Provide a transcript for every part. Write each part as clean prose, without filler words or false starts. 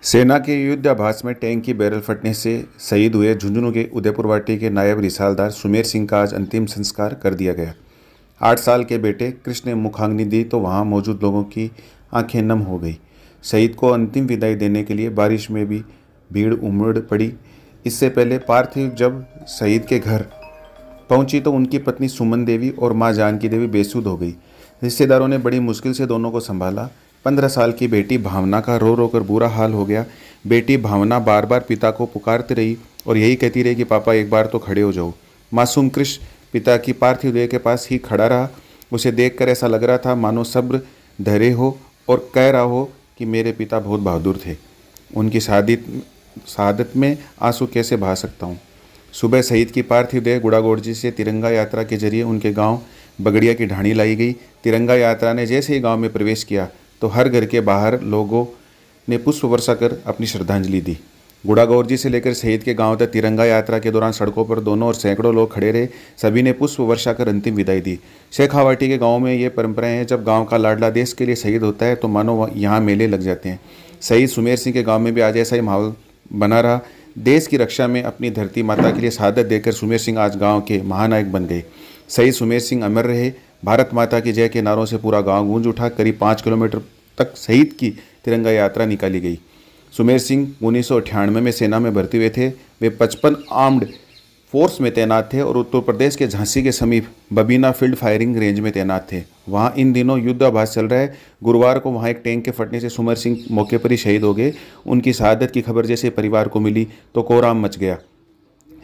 सेना के युद्धाभ्यास में टैंक की बैरल फटने से शहीद हुए झुंझुनू के उदयपुर वाटी के नायब रिसालदार सुमेर सिंह का आज अंतिम संस्कार कर दिया गया। 8 साल के बेटे कृष्ण ने मुखाग्नि दी तो वहां मौजूद लोगों की आंखें नम हो गई। शहीद को अंतिम विदाई देने के लिए बारिश में भी भीड़ उमड़ पड़ी। इससे पहले पार्थिव जब शहीद के घर पहुंची तो उनकी पत्नी सुमन देवी और मां जानकी देवी बेसुध हो गई। रिश्तेदारों ने बड़ी मुश्किल से दोनों को संभाला। 15 साल की बेटी भावना का रो रो कर बुरा हाल हो गया। बेटी भावना बार बार पिता को पुकारती रही और यही कहती रही कि पापा एक बार तो खड़े हो जाओ। मासूम कृष्ण पिता की पार्थिव देह के पास ही खड़ा रहा। उसे देखकर ऐसा लग रहा था मानो सब्र धरे हो और कह रहा हो कि मेरे पिता बहुत बहादुर थे। उनकी शहादत में आंसू कैसे बहा सकता हूँ। सुबह शहीद की पार्थिव देह गुड़ागोड़जी से तिरंगा यात्रा के जरिए उनके गांव बगड़िया की ढाणी लाई गई। तिरंगा यात्रा ने जैसे ही गांव में प्रवेश किया तो हर घर के बाहर लोगों ने पुष्प वर्षा कर अपनी श्रद्धांजलि दी। गुड़ागोड़जी से लेकर शहीद के गांव तक तिरंगा यात्रा के दौरान सड़कों पर दोनों और सैकड़ों लोग खड़े रहे। सभी ने पुष्प वर्षा कर अंतिम विदाई दी। शेखावाटी के गाँव में ये परंपराएं हैं, जब गाँव का लाडला देश के लिए शहीद होता है तो मानो यहाँ मेले लग जाते हैं। शहीद सुमेर सिंह के गाँव में भी आज ऐसा ही माहौल बना रहा। देश की रक्षा में अपनी धरती माता के लिए शहादत देकर सुमेर सिंह आज गांव के महानायक बन गए। शहीद सुमेर सिंह अमर रहे। भारत माता की जय के नारों से पूरा गांव गूंज उठा। करीब 5 किलोमीटर तक शहीद की तिरंगा यात्रा निकाली गई। सुमेर सिंह 1998 में सेना में भर्ती हुए थे। वे 55 आर्म्ड फोर्स में तैनात थे और उत्तर प्रदेश के झांसी के समीप बबीना फील्ड फायरिंग रेंज में तैनात थे। वहां इन दिनों युद्धाभ्यास चल रहा है। गुरुवार को वहां एक टैंक के फटने से सुमेर सिंह मौके पर ही शहीद हो गए। उनकी शहादत की खबर जैसे परिवार को मिली तो कोहराम मच गया।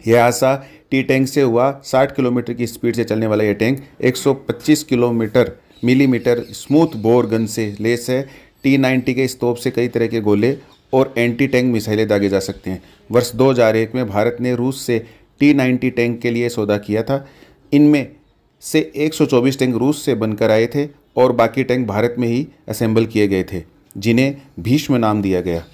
यह हादसा टी टैंक से हुआ। 60 किलोमीटर की स्पीड से चलने वाला यह tank 125 millimetre smooth bore gun से लेस है। T-90 के तोप से कई तरह के गोले और एंटी टैंक मिसाइलें दागे जा सकते हैं। वर्ष 2001 में भारत ने रूस से T-90 टैंक के लिए सौदा किया था। इनमें से 124 टैंक रूस से बनकर आए थे और बाकी टैंक भारत में ही असेंबल किए गए थे, जिन्हें भीष्म नाम दिया गया।